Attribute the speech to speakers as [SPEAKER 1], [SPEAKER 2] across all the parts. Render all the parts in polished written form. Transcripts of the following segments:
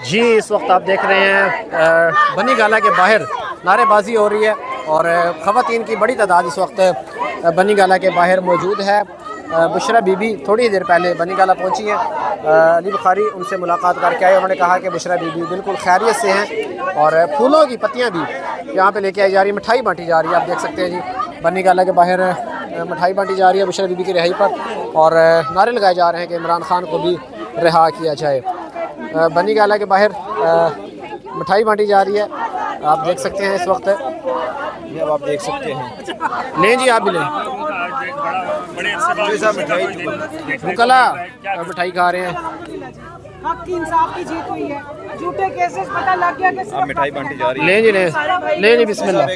[SPEAKER 1] जी इस वक्त आप देख रहे हैं बनी गाला के बाहर नारेबाजी हो रही है और ख़वातीन की बड़ी तादाद इस वक्त बनी गाला के बाहर मौजूद है। बुशरा बीबी थोड़ी देर पहले बनी गाला पहुंची है। अली बुखारी उनसे मुलाकात करके आए। उन्होंने कहा कि बुशरा बीबी बिल्कुल खैरियत से हैं और फूलों की पत्तियां भी यहाँ पे लेके आई जा रही है, मिठाई बांटी जा रही है। आप देख सकते हैं जी बनी गाला के बाहर मिठाई बांटी जा रही है बुशरा बीबी की रिहाई पर और नारे लगाए जा रहे हैं कि इमरान खान को भी रिहा किया जाए। बनी गाला के बाहर मिठाई बांटी जा रही है, आप देख सकते हैं इस वक्त।
[SPEAKER 2] ये अब आप देख सकते हैं,
[SPEAKER 1] लें जी आप भी लें। मुकला मिठाई खा रहे हैं।
[SPEAKER 3] हक की इंसाफ की जीत हुई है, झूठे केसेस पता लग गया कि
[SPEAKER 2] अब मिठाई बांटी जा रही है।
[SPEAKER 1] लें जी लें जी बिस्मिल्लाह।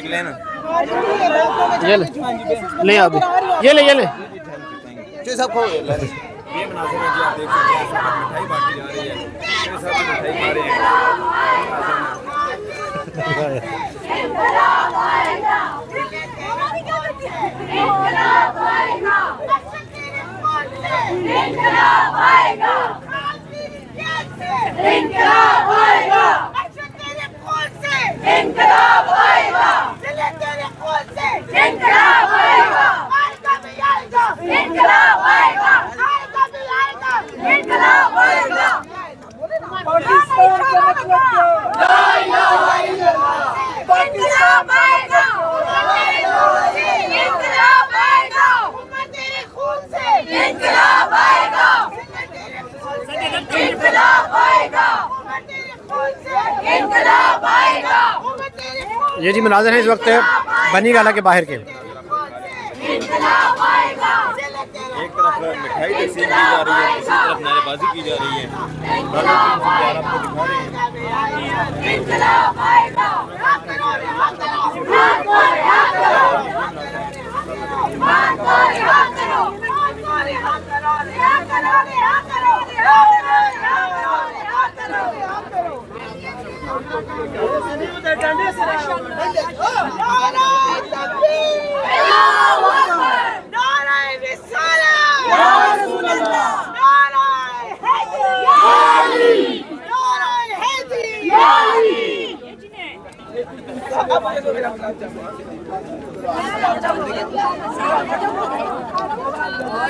[SPEAKER 1] ये ले आप ये ले
[SPEAKER 2] ये मुनासिब है जी, आप देख सकते हैं मिठाई बांटी जा रही है, सब मिठाई खा रहे
[SPEAKER 1] ये जी मनाज़र है इस वक्त बनी गाला के बाहर के।
[SPEAKER 2] एक तरफ मिठाई तकसीम की जा रही है, दूसरी तरफ नारेबाजी की जा रही है। आपको दिखा रहे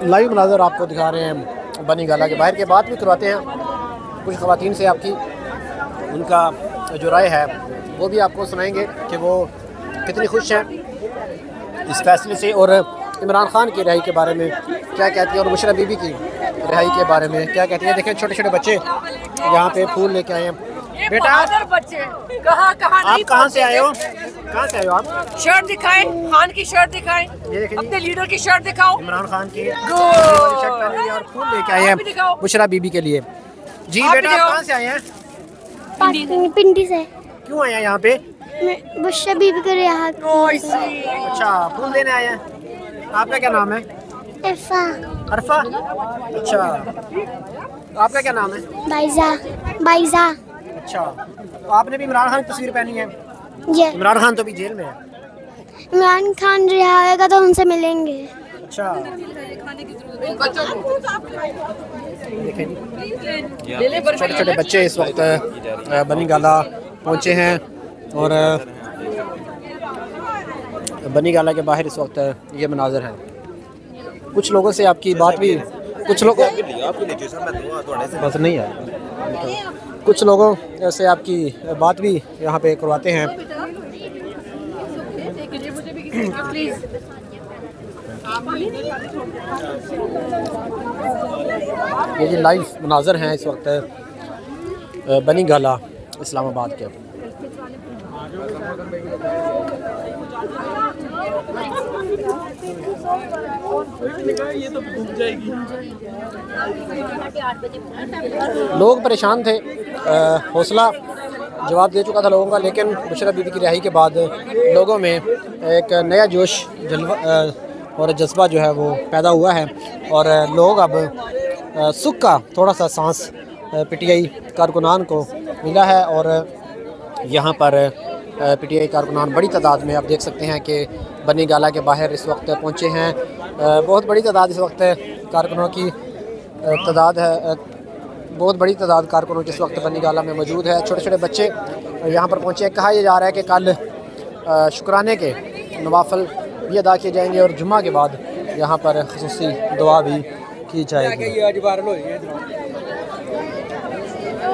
[SPEAKER 1] लाइव मनाज़र आपको दिखा रहे हैं बनी गाला के बाहर के। बात भी करवाते हैं कुछ ख़वातीन से, आपकी उनका जो राय है वो भी आपको सुनाएंगे कि वो कितनी खुश हैं इस फैसले से और इमरान खान की रिहाई के बारे में क्या कहती है और बुशरा बीबी की रिहाई के बारे में क्या कहती है। देखें छोटे छोटे बच्चे यहाँ पे फूल लेके आए हैं। बेटा
[SPEAKER 3] बच्चे आप
[SPEAKER 1] कहाँ से आए हो? कहाँ से आए हो आप?
[SPEAKER 3] शर्ट दिखाएं, खान की शर्ट दिखाएं,
[SPEAKER 1] ये देखें
[SPEAKER 3] अपने लीडर की शर्ट दिखाओ।
[SPEAKER 1] इमरान खान की शर्ट पहन रही है और फूल लेके आए हैं बुशरा बीबी के लिए। जी बेटा आप कहाँ से आए हैं?
[SPEAKER 4] पिंडी से।
[SPEAKER 1] क्यों आए हैं यहाँ पे?
[SPEAKER 4] बुशरा बीबी को रिहा।
[SPEAKER 1] अच्छा फूल देने आए हैं। आपका क्या नाम है?
[SPEAKER 4] इरफा।
[SPEAKER 1] अरफा। अच्छा आपका क्या नाम है?
[SPEAKER 4] बाइजा।
[SPEAKER 1] अच्छा तो आपने भी इमरान खान की तस्वीर पहनी है?
[SPEAKER 4] ये
[SPEAKER 1] इमरान खान तो भी जेल में है।
[SPEAKER 4] इमरान खान रिहा होगा तो उनसे मिलेंगे।
[SPEAKER 1] अच्छा छोटे छोटे बच्चे इस वक्त बनी गाला पहुँचे हैं और बनी गाला के बाहर इस वक्त ये मनाज़र है। कुछ लोगों से आपकी बात भी कुछ लोगों बस नहीं है कुछ लोगों से आपकी बात भी यहाँ पे करवाते हैं। ये जी लाइव मनाज़र हैं इस वक्त बनी गाला इस्लामाबाद के। लोग परेशान थे, हौसला जवाब दे चुका था लोगों का, लेकिन बुशरा बीबी की रिहाई के बाद लोगों में एक नया जोश और जज्बा जो है वो पैदा हुआ है और लोग अब सुख का थोड़ा सा सांस पीटीआई कारकुनान को मिला है और यहाँ पर पीटीआई कारकुनान बड़ी तादाद में आप देख सकते हैं कि बनी गाला के बाहर इस वक्त पहुँचे हैं। बहुत बड़ी तादाद इस वक्त कारकुनों की तादाद है बहुत बड़ी तादाद कारकुनों इस वक्त बनी गाला में मौजूद है। छोटे छोटे बच्चे यहाँ पर पहुँचे। कहा यह जा रहा है कि कल शुक्राने के नवाफल भी अदा किए जाएंगे और जुम्मा के बाद यहाँ पर खुसूसी दुआ भी की जाएगी।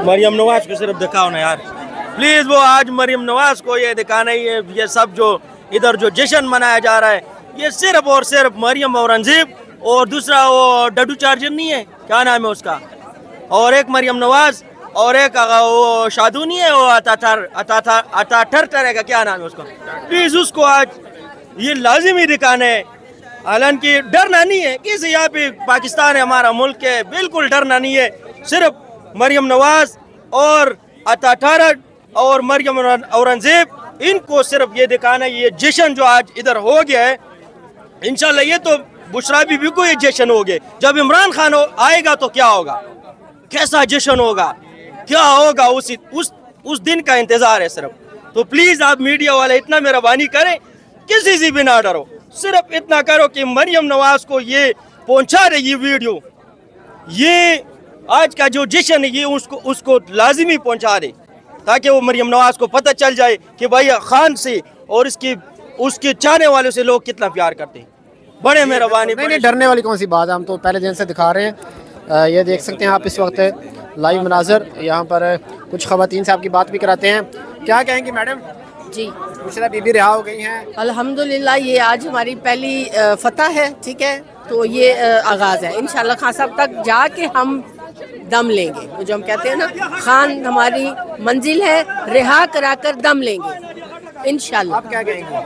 [SPEAKER 2] मरियम नवाज को सिर्फ दिखाओ ना यार प्लीज़, वो आज मरियम नवाज को ये दिखाना ही है। ये सब जो इधर जो जश्न मनाया जा रहा है ये सिर्फ और सिर्फ मरियम औरंगजेब और दूसरा वो डडू चार्जर नहीं है, क्या नाम है उसका, और एक मरियम नवाज और एक वो शादू नहीं है, वो अतातर है का क्या नाम है उसका। प्लीज़ उसको आज ये लाजिमी दिखाना है। हालांकि डरना नहीं है किसी, यहाँ पे पाकिस्तान है, हमारा मुल्क है, बिल्कुल डरना नहीं है। सिर्फ मरियम नवाज और अतातर और मरियम औरंगजेब, इनको सिर्फ ये दिखाना है। ये जश्न जो आज इधर हो गया है, इंशाल्लाह ये तो बुशरा बीबी को ये जश्न हो गया। जब इमरान खान आएगा तो क्या होगा, कैसा जश्न होगा, क्या होगा, उस दिन का इंतजार है सिर्फ। तो प्लीज आप मीडिया वाले इतना मेहरबानी करें, किसी से भी ना डरो, सिर्फ इतना करो कि मरियम नवाज को ये पहुंचा दे ये वीडियो, ये आज का जो जश्न है ये उसको लाजिमी पहुंचा दे, ताकि वो मरियम नवाज को पता चल जाए कि भाई खान से और उसके चाहने वालों से लोग कितना प्यार करते हैं। बड़े मेहरबानी।
[SPEAKER 1] नहीं, डरने वाली कौन सी बात है, हम तो पहले दिन से दिखा रहे हैं। ये देख सकते हैं आप इस वक्त लाइव मनाजर, यहाँ पर कुछ ख़वातीन से आपकी बात भी कराते हैं। क्या कहेंगी मैडम?
[SPEAKER 5] जी,
[SPEAKER 1] बुशरा बीबी रिहा हो गई हैं
[SPEAKER 5] अल्हम्दुलिल्लाह, ये आज हमारी पहली फतह है, ठीक है, तो ये आगाज़ है। इंशाल्लाह खान साहब तक जाके हम दम लेंगे, तो जो हम कहते हैं ना, खान हमारी मंजिल है, रिहा कराकर दम लेंगे इंशाल्लाह।
[SPEAKER 1] आप क्या कहेंगे?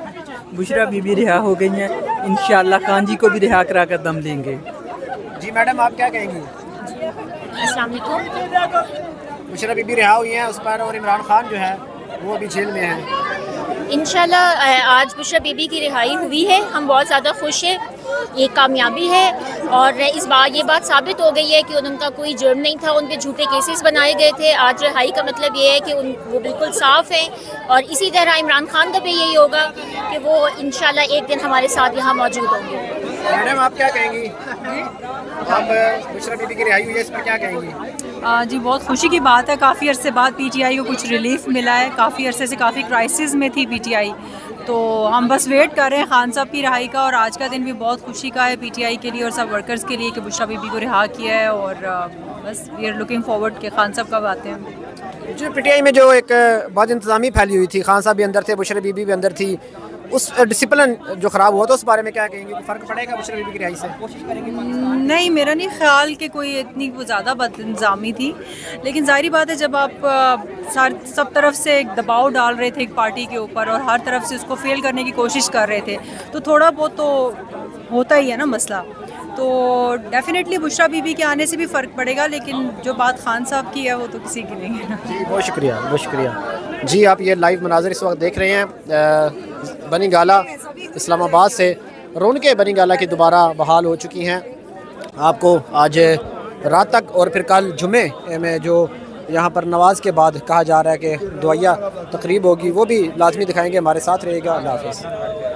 [SPEAKER 6] बुशरा बीबी रिहा हो गई हैं, इंशाल्लाह खान जी को भी रिहा करा कर दम लेंगे।
[SPEAKER 1] जी मैडम, आप क्या कहेंगी?
[SPEAKER 7] अस्सलाम वालेकुम।
[SPEAKER 1] बुशरा बीबी रिहा हुई हैं उस पर, और इमरान खान जो है वो अभी जेल में है।
[SPEAKER 7] इंशाल्लाह आज बुशरा बीबी की रिहाई हुई है, हम बहुत ज़्यादा खुश हैं, ये कामयाबी है। और इस बार ये बात साबित हो गई है कि उनका कोई जुर्म नहीं था, उन पे झूठे केसेस बनाए गए थे। आज रिहाई का मतलब ये है कि वो बिल्कुल साफ़ हैं, और इसी तरह इमरान खान का भी यही होगा कि वो इंशाल्लाह एक दिन हमारे साथ यहाँ मौजूद होंगे।
[SPEAKER 1] मैडम, आप क्या कहेंगी? आप बुशरा बीबी की रिहाई हुई है, इस पर क्या कहेंगी?
[SPEAKER 8] जी, बहुत खुशी की बात है। काफ़ी अरसे बाद पीटीआई को कुछ रिलीफ मिला है। काफ़ी अरसे से काफ़ी क्राइसिस में थी पीटीआई, तो हम बस वेट कर रहे हैं खान साहब की रिहाई का। और आज का दिन भी बहुत खुशी का है पीटीआई के लिए और सब वर्कर्स के लिए कि बुशरा बीबी को रिहा किया है। और बस वी आर लुकिंग फॉरवर्ड के खान साहब कब आते हैं।
[SPEAKER 1] जो पीटीआई में जो एक बहुत इंतज़ामी फैली हुई थी, खान साहब भी अंदर थे, बुशरा बीबी भी अंदर थी, उस डिसिप्लिन जो ख़राब हुआ था उस बारे में क्या कहेंगे? फ़र्क पड़ेगा बुशरा बीबी की रिहाई से? कोशिश करेंगे?
[SPEAKER 8] नहीं, मेरा नहीं ख्याल कि कोई इतनी वो ज़्यादा बदइंतज़ामी थी, लेकिन ज़ाहिर बात है जब आप सब तरफ से एक दबाव डाल रहे थे एक पार्टी के ऊपर और हर तरफ से उसको फेल करने की कोशिश कर रहे थे, तो थोड़ा बहुत तो होता ही है ना मसला। तो डेफिनेटली बुशरा बीबी के आने से भी फ़र्क पड़ेगा, लेकिन जो बात खान साहब की है वो तो किसी की नहीं है।
[SPEAKER 1] जी, बहुत शुक्रिया, बहुत शुक्रिया। जी, आप ये लाइव मनाज़र इस वक्त देख रहे हैं बनी गाला इस्लामाबाद से। रौनकें बनी गाला की दोबारा बहाल हो चुकी हैं। आपको आज रात तक और फिर कल जुमे में जो यहाँ पर नमाज के बाद कहा जा रहा है कि दुआया तकरीब होगी, वो भी लाजमी दिखाएंगे। हमारे साथ रहेगा। अल्लाह हाफ़िज़।